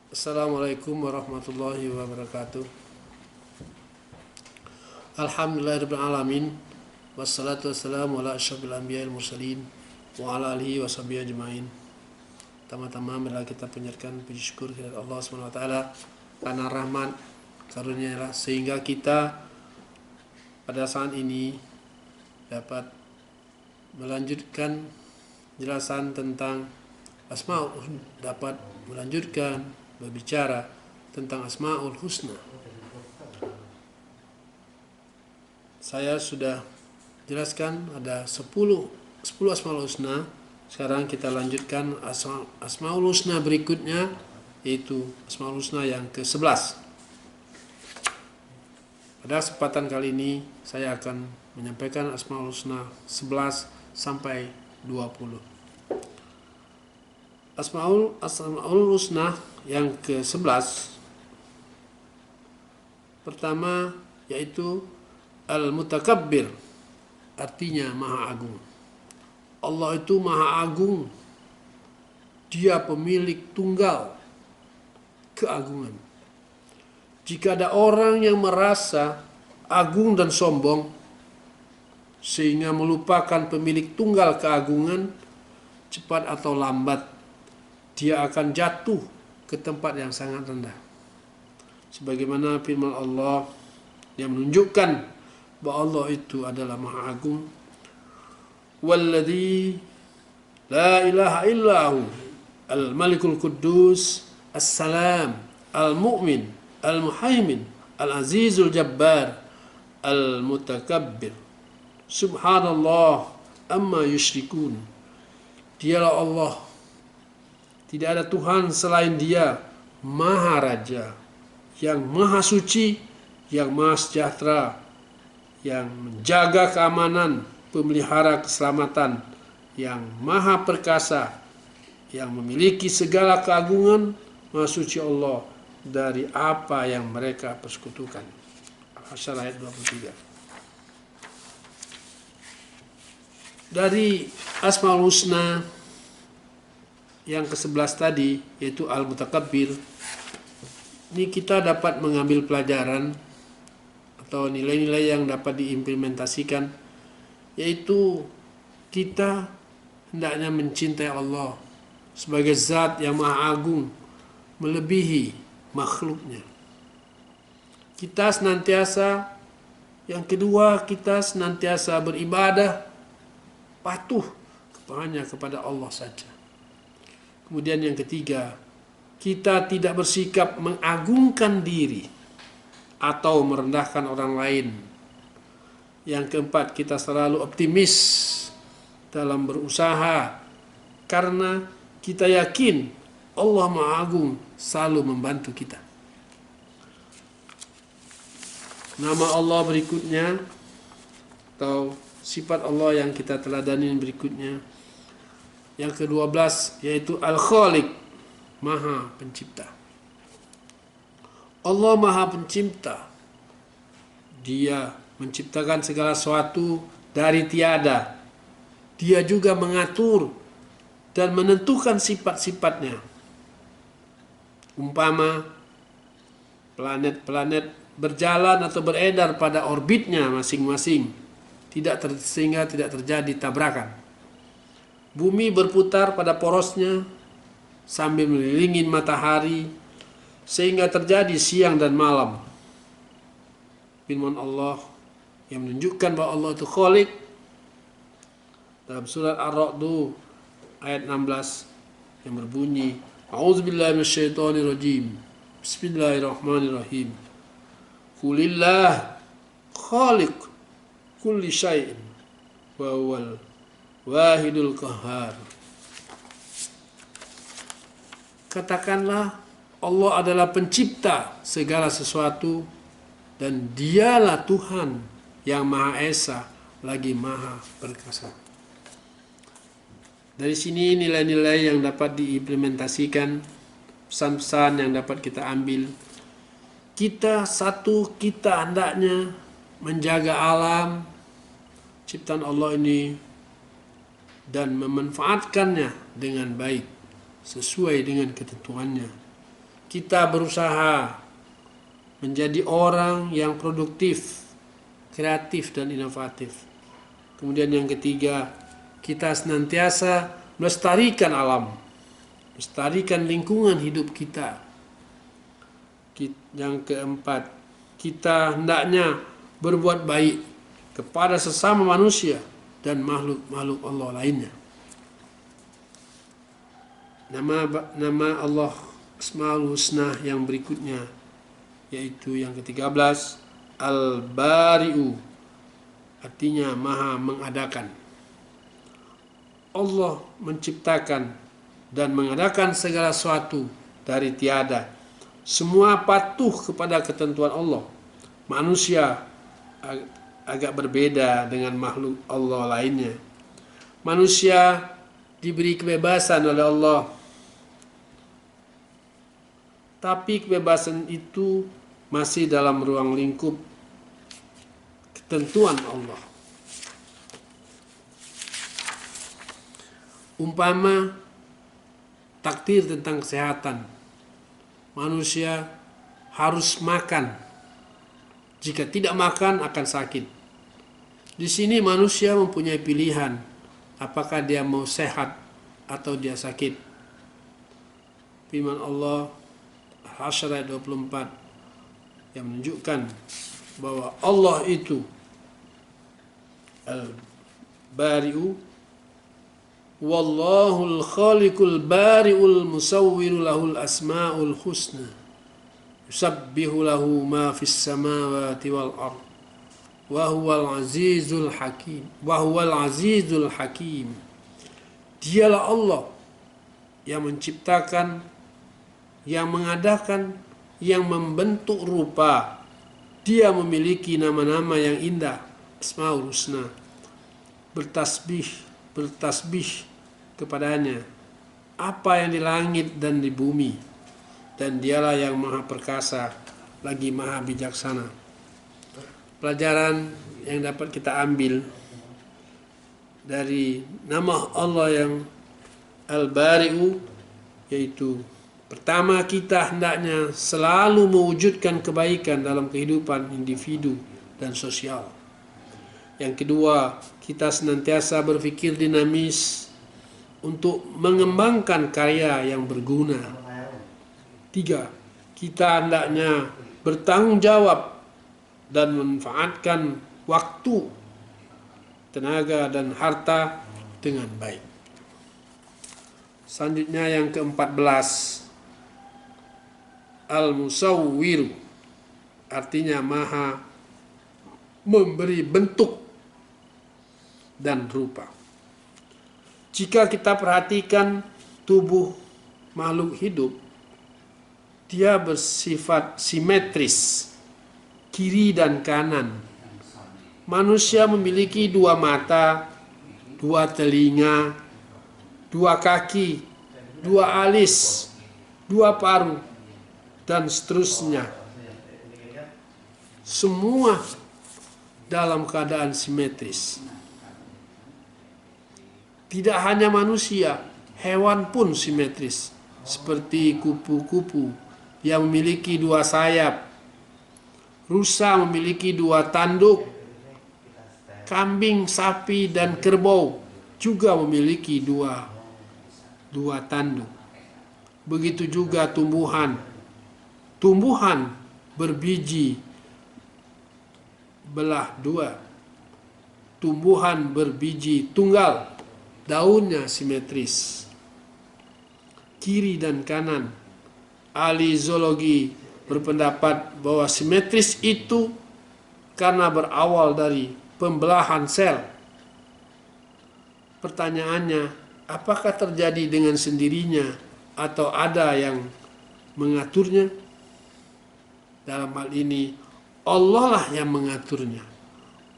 Assalamualaikum warahmatullahi wabarakatuh. Alhamdulillahirabbil alamin. Wassalatu wassalamu ala asyrafil anbiya'il mursalin wa ala alihi washabihi ajmain. Tama-tama marilah kita panjatkan puji syukur kepada Allah Subhanahu wa taala karena rahmat karunia-Nya sehingga kita pada saat ini dapat melanjutkan jelasan tentang Asmaul, dapat melanjutkan berbicara tentang Asmaul Husna. Saya sudah jelaskan ada 10 Asmaul Husna. Sekarang kita lanjutkan Asmaul Husna berikutnya, yaitu Asmaul Husna yang ke-11. Pada kesempatan kali ini saya akan menyampaikan Asmaul Husna 11 sampai 20. Asmaul Husna yang ke-11 pertama yaitu Al-Mutakabbir, artinya Maha Agung. Allah itu Maha Agung. Dia pemilik tunggal keagungan. Jika ada orang yang merasa agung dan sombong sehingga melupakan pemilik tunggal keagungan, cepat atau lambat dia akan jatuh ke tempat yang sangat rendah. Sebagaimana firman Allah yang menunjukkan bahwa Allah itu adalah Maha Agung. Walladzi la ilaha illahu al-malikul quddus as-salam al-mu'min al-muhaimin al-azizul jabbar al-mutakabbir subhanallah amma yusyrikun. Dialah Allah, tidak ada Tuhan selain Dia, Maha Raja, yang Maha Suci, yang Maha Sejahtera, yang menjaga keamanan, pemelihara keselamatan, yang Maha Perkasa, yang memiliki segala keagungan. Maha Suci Allah dari apa yang mereka persekutukan. Al-Hasyr ayat 23. Dari Asmaul Husna yang ke-11 tadi, yaitu Al-Mutakabbir, ini kita dapat mengambil pelajaran atau nilai-nilai yang dapat diimplementasikan, yaitu kita hendaknya mencintai Allah sebagai zat yang maha agung, melebihi makhluknya. Kita senantiasa, yang kedua, kita senantiasa beribadah patuh hanya kepada Allah saja. Kemudian yang ketiga, kita tidak bersikap mengagungkan diri atau merendahkan orang lain. Yang keempat, kita selalu optimis dalam berusaha karena kita yakin Allah Maha Agung selalu membantu kita. Nama Allah berikutnya atau sifat Allah yang kita teladani berikutnya, yang ke-12 yaitu Al-Khaliq, Maha Pencipta. Allah Maha Pencipta. Dia menciptakan segala sesuatu dari tiada. Dia juga mengatur dan menentukan sifat-sifatnya. Umpama planet-planet berjalan atau beredar pada orbitnya masing-masing, sehingga tidak terjadi tabrakan. Bumi berputar pada porosnya sambil mengelilingi matahari sehingga terjadi siang dan malam. Firman Allah yang menunjukkan bahwa Allah itu Khaliq dalam surat Ar-Ra'd ayat 16 yang berbunyi, A'udzubillahi minasyaitonirrajim. Bismillahirrahmanirrahim. Qulillah khaliq kulli syai'in wa huwal wahidul qahhar. Katakanlah Allah adalah pencipta segala sesuatu dan Dialah Tuhan yang Maha Esa lagi Maha Perkasa. Dari sini nilai-nilai yang dapat diimplementasikan, pesan-pesan yang dapat kita ambil. Kita hendaknya menjaga alam ciptaan Allah ini dan memanfaatkannya dengan baik sesuai dengan ketentuannya. kita berusaha menjadi orang yang produktif, kreatif dan inovatif. Kemudian yang ketiga, kita senantiasa melestarikan alam, melestarikan lingkungan hidup kita. Yang keempat, kita hendaknya berbuat baik kepada sesama manusia dan makhluk-makhluk Allah lainnya. Nama Allah Asmaul Husna yang berikutnya, yaitu yang ke-13, Al-Bari'u, artinya Maha mengadakan. Allah menciptakan dan mengadakan segala sesuatu dari tiada. Semua patuh kepada ketentuan Allah. Manusia agak berbeda dengan makhluk Allah lainnya. Manusia diberi kebebasan oleh Allah, tapi kebebasan itu masih dalam ruang lingkup ketentuan Allah. Umpama takdir tentang kesehatan, manusia harus makan. Jika tidak makan akan sakit. Di sini manusia mempunyai pilihan, apakah dia mau sehat atau dia sakit. Firman Allah Al-Hasyr ayat 24 yang menunjukkan bahwa Allah itu Al-Bari'u, Wallahul khaliqul bari'ul musawwiru lahul asma'ul husna yusabbihu lahu ma fis samawati wal ard wa huwal azizul hakim. Dialah Allah yang menciptakan, yang mengadakan, yang membentuk rupa. Dia memiliki nama-nama yang indah, Asmaul Husna, bertasbih kepadanya apa yang di langit dan di bumi, dan dialah yang maha perkasa lagi maha bijaksana. Pelajaran yang dapat kita ambil dari nama Allah yang Al-Bari'u, yaitu pertama, kita hendaknya selalu mewujudkan kebaikan dalam kehidupan individu dan sosial. Yang kedua, kita senantiasa berpikir dinamis untuk mengembangkan karya yang berguna. Tiga, kita hendaknya bertanggung jawab dan memanfaatkan waktu, tenaga, dan harta dengan baik. Selanjutnya yang ke-14, Al-Musawwir, artinya maha memberi bentuk dan rupa. Jika kita perhatikan tubuh makhluk hidup, dia bersifat simetris, kiri dan kanan. Manusia memiliki dua mata, dua telinga, dua kaki, dua alis, dua paruh, dan seterusnya. Semua dalam keadaan simetris. Tidak hanya manusia, hewan pun simetris, seperti kupu-kupu yang memiliki dua sayap, rusa memiliki dua tanduk, kambing, sapi, dan kerbau juga memiliki dua tanduk. Begitu juga tumbuhan berbiji belah dua, tumbuhan berbiji tunggal, daunnya simetris, kiri dan kanan. Ahli zoologi berpendapat bahwa simetris itu karena berawal dari pembelahan sel. Pertanyaannya, apakah terjadi dengan sendirinya atau ada yang mengaturnya? Dalam hal ini, Allah lah yang mengaturnya.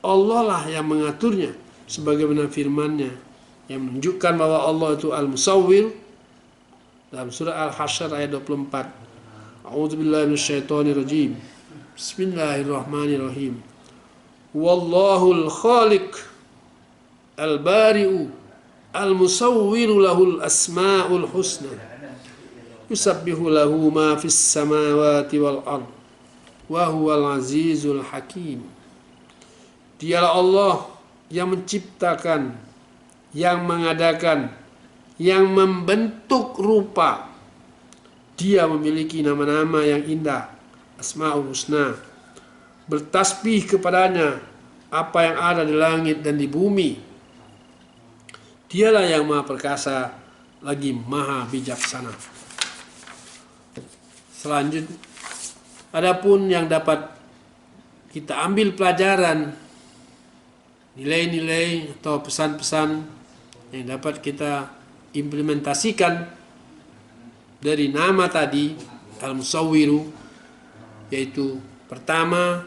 Allah lah yang mengaturnya, sebagaimana firman-Nya yang menunjukkan bahwa Allah itu Al-Musawwir dalam surah Al-Hasyr ayat 24. A'udzubillahi minasyaitonirrajim. Bismillahirrahmanirrahim. Wallahul khaliq al-bari'u al-musawwiru lahul asma'ul husna Yusabbihu lahu ma fis samawati wal ard wa huwal azizul hakim. Dialah Allah yang menciptakan, yang mengadakan, yang membentuk rupa. Dia memiliki nama-nama yang indah, Asmaul Husna. Bertasbih kepadanya apa yang ada di langit dan di bumi. Dialah yang maha perkasa, lagi maha bijaksana. Selanjutnya, adapun yang dapat kita ambil pelajaran, nilai-nilai atau pesan-pesan yang dapat kita implementasikan dari nama tadi, Al-Musawwiru, yaitu pertama,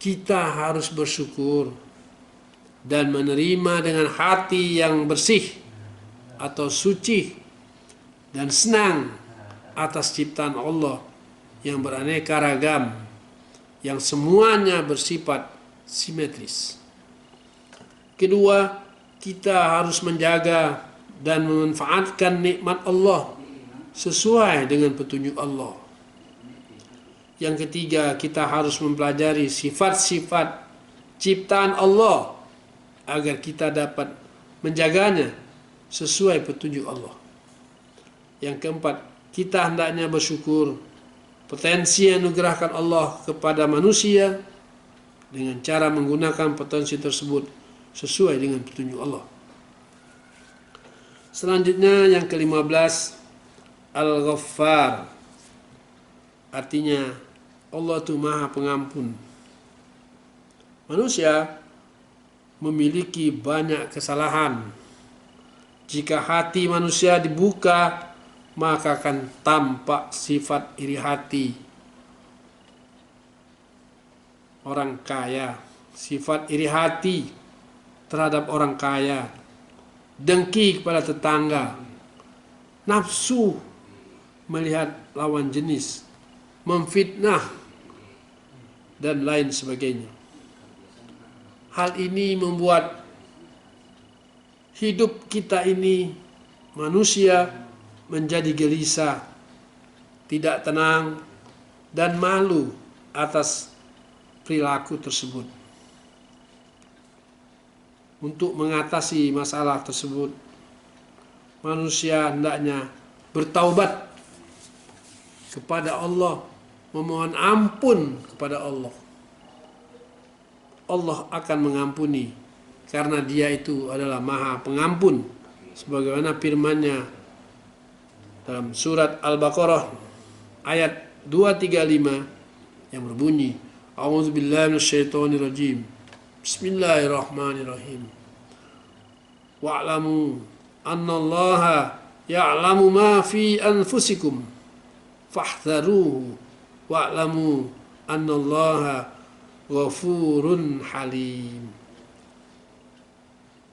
kita harus bersyukur dan menerima dengan hati yang bersih atau suci dan senang atas ciptaan Allah yang beraneka ragam, yang semuanya bersifat simetris. Kedua, kita harus menjaga dan memanfaatkan nikmat Allah sesuai dengan petunjuk Allah. Yang ketiga, kita harus mempelajari sifat-sifat ciptaan Allah agar kita dapat menjaganya sesuai petunjuk Allah. Yang keempat, kita hendaknya bersyukur potensi yang dianugerahkan Allah kepada manusia dengan cara menggunakan potensi tersebut sesuai dengan petunjuk Allah. Selanjutnya yang ke-15, Al-Ghaffar. Artinya Allah itu maha pengampun. Manusia memiliki banyak kesalahan. Jika hati manusia dibuka, maka akan tampak sifat iri hati orang kaya, sifat iri hati terhadap orang kaya, dengki kepada tetangga, nafsu melihat lawan jenis, memfitnah, dan lain sebagainya. Hal ini membuat hidup kita ini, manusia, menjadi gelisah, tidak tenang, dan malu atas perilaku tersebut. Untuk mengatasi masalah tersebut, manusia hendaknya bertaubat kepada Allah, memohon ampun kepada Allah. Allah akan mengampuni karena Dia itu adalah Maha Pengampun, sebagaimana firman-Nya dalam surat Al-Baqarah ayat 235 yang berbunyi, A'udzubillahi minasyaitonirrajim. Bismillahirrahmanirrahim. Wa'lamu annallaha ya'lamu ma fi anfusikum fahdharuhu wa'lamu annallaha ghafurun halim.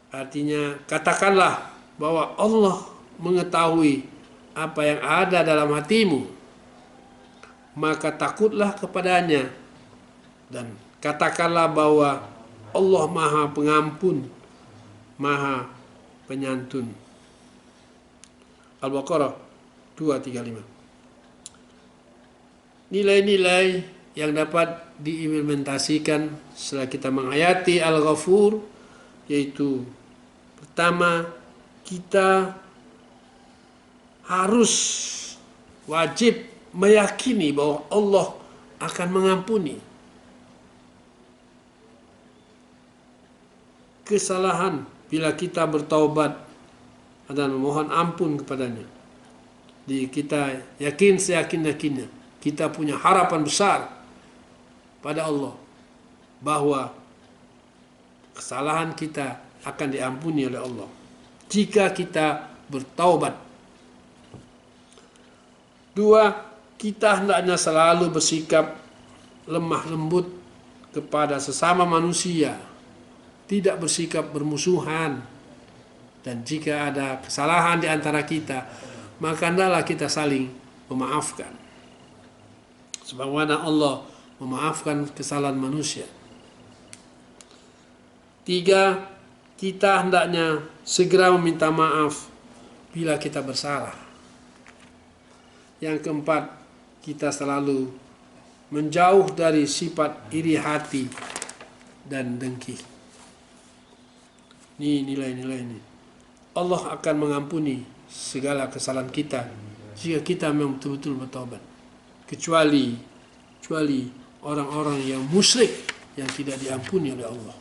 Artinya, katakanlah bahwa Allah mengetahui apa yang ada dalam hatimu, maka takutlah kepadanya, dan katakanlah bahwa Allah Maha Pengampun, Maha Penyantun. Al-Baqarah 235. Nilai-nilai yang dapat diimplementasikan setelah kita menghayati Al-Ghafur, yaitu pertama, kita harus wajib meyakini bahwa Allah akan mengampuni kesalahan bila kita bertaubat dan memohon ampun kepadanya. Jadi kita yakin seyakin-yakinnya, kita punya harapan besar pada Allah bahwa kesalahan kita akan diampuni oleh Allah jika kita bertaubat. Dua, kita hendaknya selalu bersikap lemah lembut kepada sesama manusia, tidak bersikap bermusuhan, dan jika ada kesalahan di antara kita, maka hendaklah kita saling memaafkan, sebagaimana Allah memaafkan kesalahan manusia. Tiga, kita hendaknya segera meminta maaf bila kita bersalah. Yang keempat, kita selalu menjauh dari sifat iri hati dan dengki. Ini nilai-nilai ini. Allah akan mengampuni segala kesalahan kita jika kita memang betul-betul bertobat. Kecuali orang-orang yang musyrik yang tidak diampuni oleh Allah.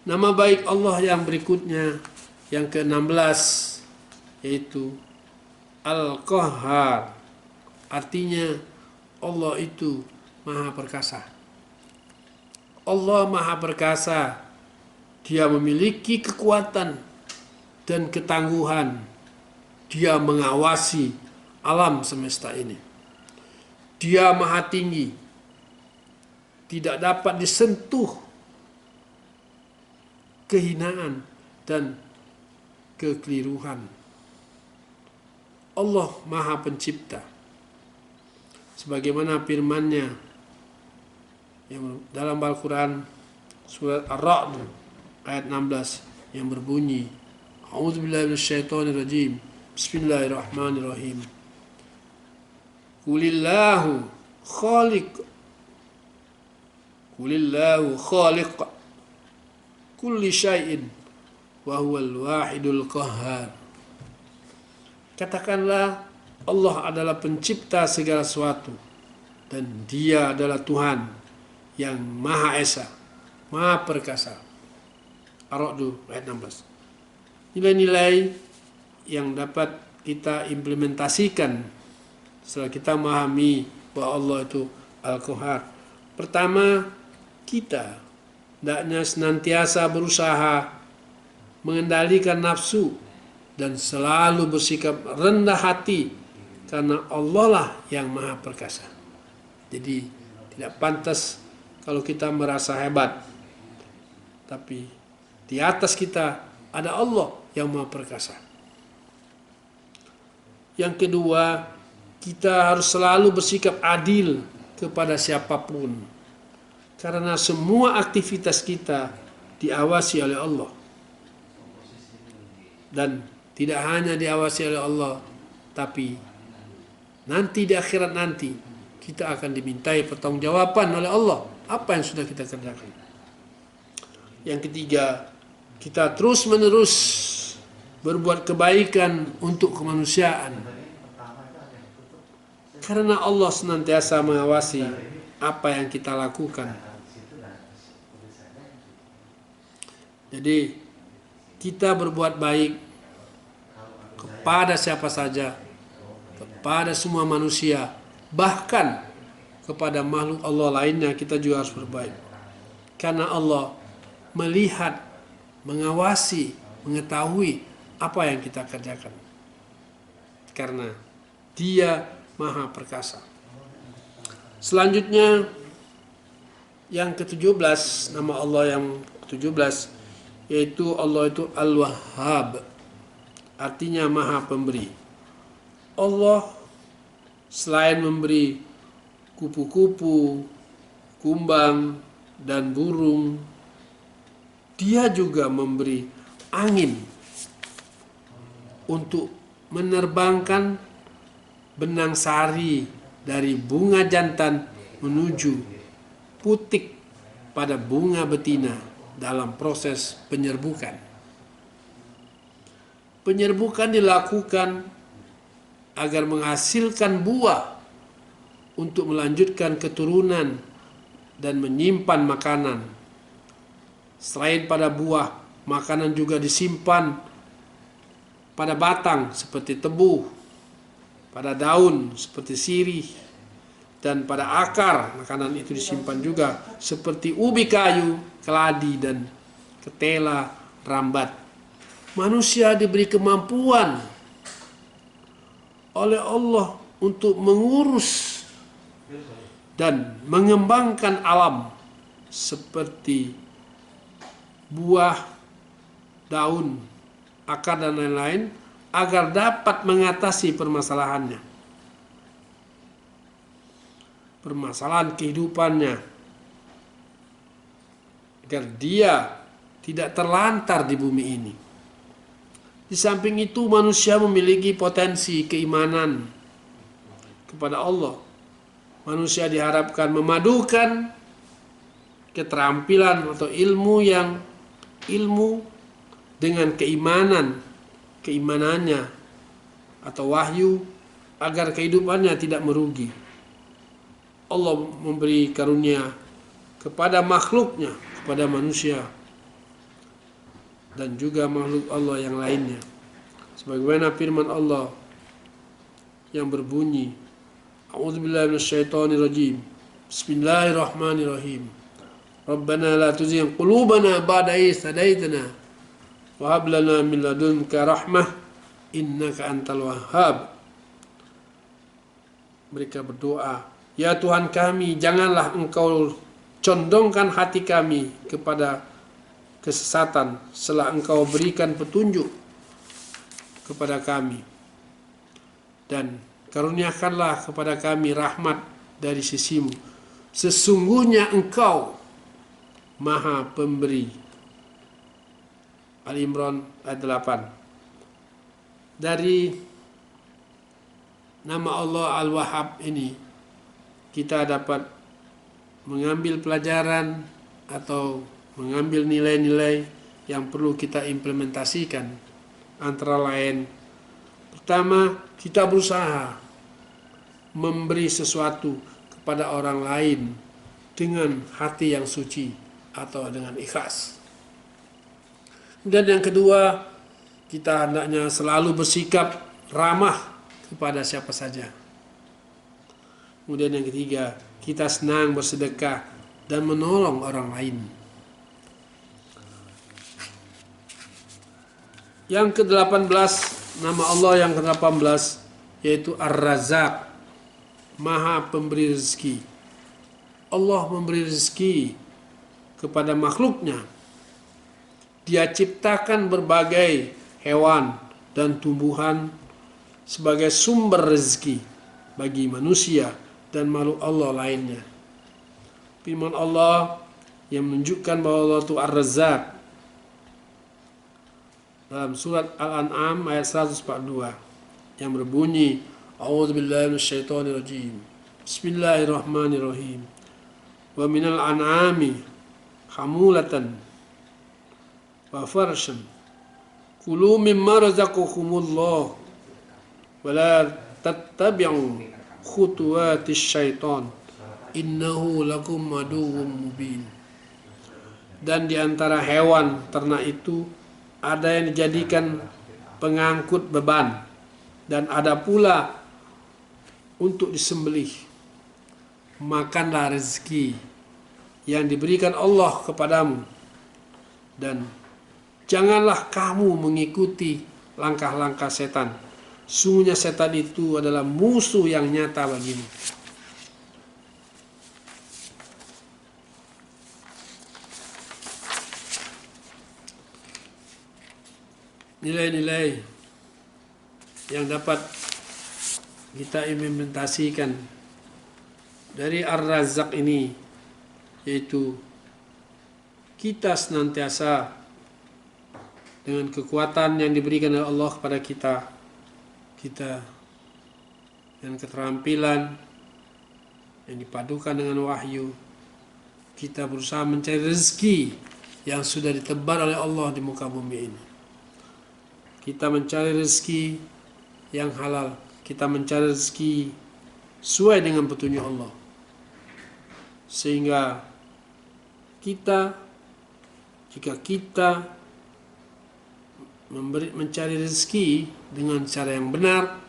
Nama baik Allah yang berikutnya, yang ke-16, yaitu Al-Qahhar. Artinya Allah itu Maha Perkasa. Allah Maha Perkasa. Dia memiliki kekuatan dan ketangguhan. Dia mengawasi alam semesta ini. Dia Maha Tinggi. Tidak dapat disentuh kehinaan dan kekeliruan. Allah Maha Pencipta. Sebagaimana firman-Nya yang dalam Al-Quran surat Ar-Ra'd ayat 16 yang berbunyi, A'udzubillahi minasyaitonirrajim. Bismillahirrahmanirrahim. Qulillahu khaliq kulli syai'in wa huwal wahidul qahhar. Katakanlah Allah adalah pencipta segala sesuatu dan Dia adalah Tuhan yang Maha Esa, Maha Perkasa. Ar-Ra'd ayat 16. Nilai-nilai yang dapat kita implementasikan setelah kita memahami bahwa Allah itu Al-Qahhar. Pertama, kita hendaknya senantiasa berusaha mengendalikan nafsu dan selalu bersikap rendah hati karena Allah lah yang Maha Perkasa. Jadi tidak pantas kalau kita merasa hebat, tapi di atas kita ada Allah yang Maha Perkasa. Yang kedua, kita harus selalu bersikap adil kepada siapapun, karena semua aktivitas kita diawasi oleh Allah. Dan tidak hanya diawasi oleh Allah, tapi nanti di akhirat nanti kita akan dimintai pertanggungjawaban oleh Allah apa yang sudah kita kerjakan. Yang ketiga, kita terus-menerus berbuat kebaikan untuk kemanusiaan, karena Allah senantiasa mengawasi apa yang kita lakukan. Jadi kita berbuat baik kepada siapa saja, kepada semua manusia, bahkan kepada makhluk Allah lainnya kita juga harus berbaik. Karena Allah melihat, mengawasi, mengetahui apa yang kita kerjakan. Karena Dia Maha Perkasa. Selanjutnya yang ke-17, nama Allah yang ke-17, yaitu Allah itu Al-Wahhab. Artinya Maha Pemberi. Allah selain memberi kupu-kupu, kumbang, dan burung, Dia juga memberi angin untuk menerbangkan benang sari dari bunga jantan menuju putik pada bunga betina dalam proses penyerbukan. Penyerbukan dilakukan agar menghasilkan buah untuk melanjutkan keturunan dan menyimpan makanan. Selain pada buah, makanan juga disimpan pada batang seperti tebu, pada daun seperti sirih, dan pada akar makanan itu disimpan juga seperti ubi kayu, keladi, dan ketela rambat. Manusia diberi kemampuan oleh Allah untuk mengurus dan mengembangkan alam seperti buah, daun, akar, dan lain-lain agar dapat mengatasi permasalahannya, permasalahan kehidupannya, agar dia tidak terlantar di bumi ini. Di samping itu manusia memiliki potensi keimanan kepada Allah. Manusia diharapkan memadukan keterampilan atau ilmu dengan keimanannya atau wahyu agar kehidupannya tidak merugi. Allah memberi karunia kepada makhluknya, kepada manusia dan juga makhluk Allah yang lainnya. Sebagaimana firman Allah yang berbunyi, A'udzubillahi minasyaitonirrajim. Bismillahirrahmanirrahim. Rabbana la tuzigh qulubana ba'da idh hadaitana wa hab lana min ladunka rahmah innaka antal wahhab. Mereka berdoa, ya Tuhan kami, janganlah Engkau condongkan hati kami kepada kesesatan setelah Engkau berikan petunjuk kepada kami, dan karuniakanlah kepada kami rahmat dari sisimu. Sesungguhnya Engkau Maha Pemberi. Al-Imran ayat 8. Dari nama Allah Al-Wahhab ini kita dapat mengambil pelajaran atau mengambil nilai-nilai yang perlu kita implementasikan. Antara lain, pertama, kita berusaha memberi sesuatu kepada orang lain dengan hati yang suci atau dengan ikhlas. Dan yang kedua, kita hendaknya selalu bersikap ramah kepada siapa saja. Kemudian yang ketiga, kita senang bersedekah dan menolong orang lain. Yang ke-18, nama Allah yang ke-18 yaitu Ar-Razzaq, Maha Pemberi rezeki. Allah memberi rezeki kepada makhluknya. Dia ciptakan berbagai hewan dan tumbuhan sebagai sumber rezeki bagi manusia dan makhluk Allah lainnya. Firman Allah yang menunjukkan bahwa Allah itu Ar-Razzaq dalam surat Al-An'am ayat 142 yang berbunyi, A'udzubillahi minasyaitonirrajim. Bismillahirrahmanirrahim. Wa minal an'ami hamulatan wa farshan kulu mimma razaqakumullah wa la tattabi'u khutuwatis syaitan innahu lakum aduwwum mubin. Dan di antara hewan ternak itu ada yang dijadikan pengangkut beban dan ada pula untuk disembelih. Makanlah rezeki yang diberikan Allah kepadamu dan janganlah kamu mengikuti langkah-langkah setan. Sungguhnya setan itu adalah musuh yang nyata bagimu. Nilai-nilai yang dapat kita implementasikan dari Ar-Razzaq ini yaitu kita senantiasa dengan kekuatan yang diberikan oleh Allah kepada kita dengan keterampilan yang dipadukan dengan wahyu, kita berusaha mencari rezeki yang sudah ditebar oleh Allah di muka bumi ini. Kita mencari rezeki yang halal, kita mencari rezeki sesuai dengan petunjuk Allah, sehingga jika kita mencari rezeki dengan cara yang benar,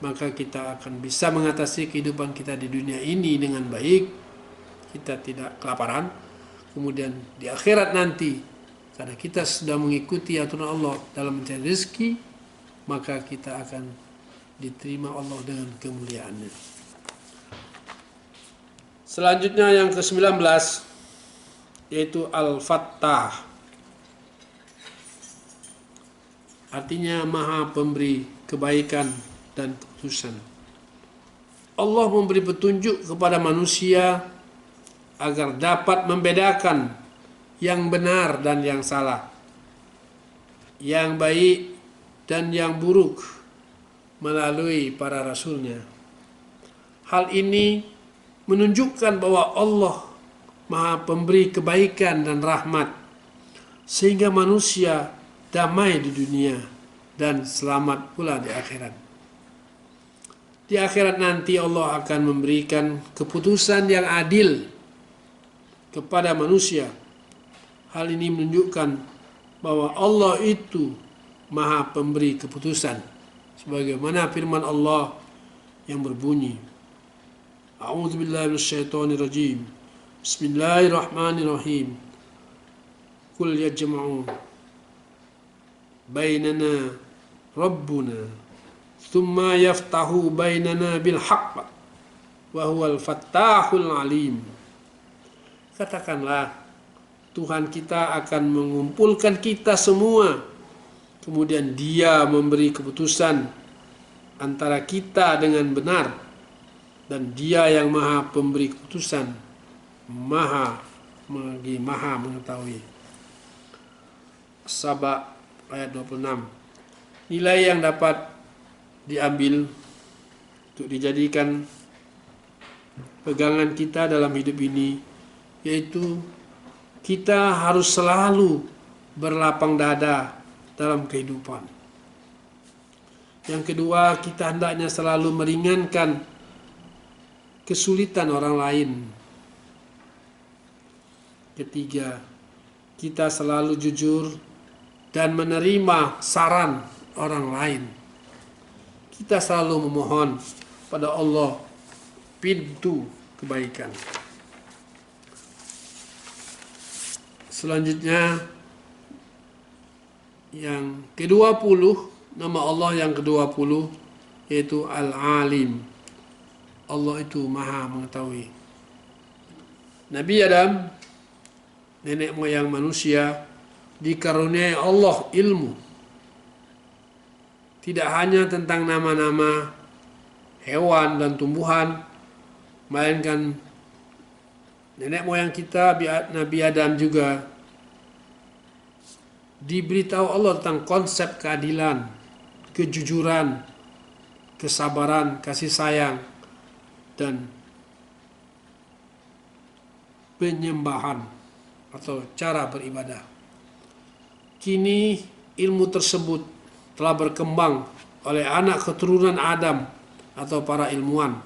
maka kita akan bisa mengatasi kehidupan kita di dunia ini dengan baik. Kita tidak kelaparan. Kemudian di akhirat nanti, karena kita sudah mengikuti aturan Allah dalam mencari rezeki, maka kita akan diterima Allah dengan kemuliaannya. Selanjutnya yang ke-19 yaitu Al-Fattah. Artinya Maha Pemberi kebaikan dan keputusan. Allah memberi petunjuk kepada manusia agar dapat membedakan yang benar dan yang salah, yang baik dan yang buruk melalui para rasulnya. Hal ini menunjukkan bahwa Allah Maha Pemberi kebaikan dan rahmat, sehingga manusia damai di dunia dan selamat pula di akhirat. Di akhirat nanti Allah akan memberikan keputusan yang adil kepada manusia. Hal ini menunjukkan bahwa Allah itu Maha Pemberi keputusan, sebagaimana firman Allah yang berbunyi, A'udzubillahi minasyaitonirrajim. Bismillahirrahmanirrahim. Qul yajma'u bainana rabbuna thumma yaftahu bainana bil haqq wa huwal fattahul alim. Katakanlah, Tuhan kita akan mengumpulkan kita semua, kemudian Dia memberi keputusan antara kita dengan benar, dan Dia yang Maha Pemberi keputusan, Maha mengetahui. Saba ayat 26. Nilai yang dapat diambil untuk dijadikan pegangan kita dalam hidup ini, yaitu kita harus selalu berlapang dada dalam kehidupan. Yang kedua, kita hendaknya selalu meringankan kesulitan orang lain. Ketiga, kita selalu jujur dan menerima saran orang lain. Kita selalu memohon pada Allah pintu kebaikan. Selanjutnya, yang ke-20, nama Allah yang ke-20 yaitu Al-Alim. Allah itu Maha mengetahui. Nabi Adam, nenek moyang manusia, dikaruniai Allah ilmu. Tidak hanya tentang nama-nama hewan dan tumbuhan, melainkan nenek moyang kita, Nabi Adam juga diberitahu Allah tentang konsep keadilan, kejujuran, kesabaran, kasih sayang, dan penyembahan atau cara beribadah. Kini ilmu tersebut telah berkembang oleh anak keturunan Adam atau para ilmuwan.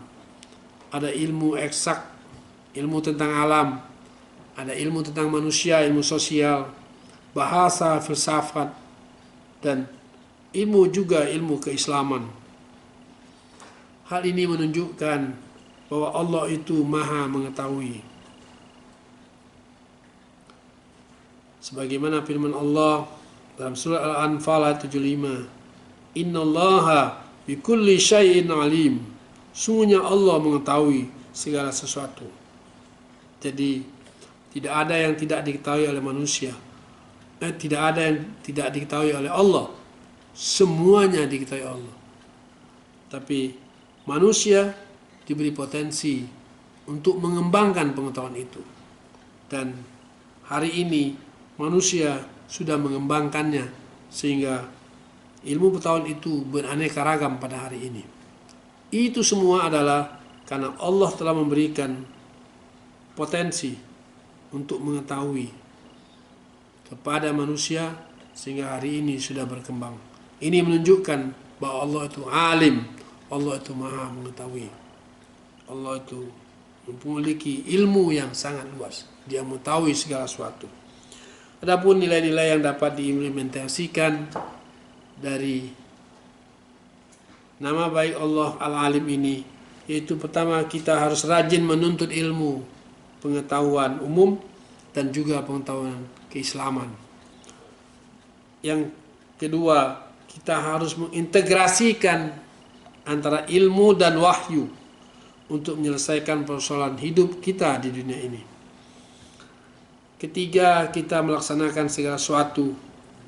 Ada ilmu eksak, ilmu tentang alam, ada ilmu tentang manusia, ilmu sosial, bahasa, filsafat, dan ilmu juga ilmu keislaman. Hal ini menunjukkan bahwa Allah itu Maha mengetahui. Sebagaimana firman Allah dalam surah Al-Anfal ayat 75, Innallaha bikulli syai'in alim. Sungguhnya Allah mengetahui segala sesuatu. Jadi tidak ada yang tidak diketahui oleh manusia. Tidak ada yang tidak diketahui oleh Allah. Semuanya diketahui Allah. Tapi manusia diberi potensi untuk mengembangkan pengetahuan itu. Dan hari ini manusia sudah mengembangkannya sehingga ilmu pengetahuan itu beraneka ragam pada hari ini. Itu semua adalah karena Allah telah memberikan potensi untuk mengetahui kepada manusia sehingga hari ini sudah berkembang. Ini menunjukkan bahwa Allah itu alim, Allah itu Maha mengetahui. Allah itu memiliki ilmu yang sangat luas. Dia mengetahui segala sesuatu. Adapun nilai-nilai yang dapat diimplementasikan dari nama baik Allah Al-Alim ini, yaitu pertama, kita harus rajin menuntut ilmu pengetahuan umum dan juga pengetahuan keislaman. Yang kedua, kita harus mengintegrasikan antara ilmu dan wahyu untuk menyelesaikan persoalan hidup kita di dunia ini. Ketiga, kita melaksanakan segala sesuatu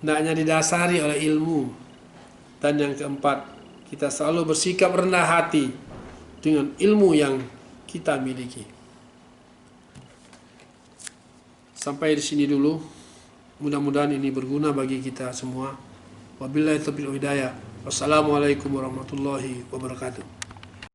hendaknya didasari oleh ilmu. Dan yang keempat, kita selalu bersikap rendah hati dengan ilmu yang kita miliki. Sampai di sini dulu. Mudah-mudahan ini berguna bagi kita semua. Wabillahi taufiq wal hidayah. Wassalamualaikum warahmatullahi wabarakatuh.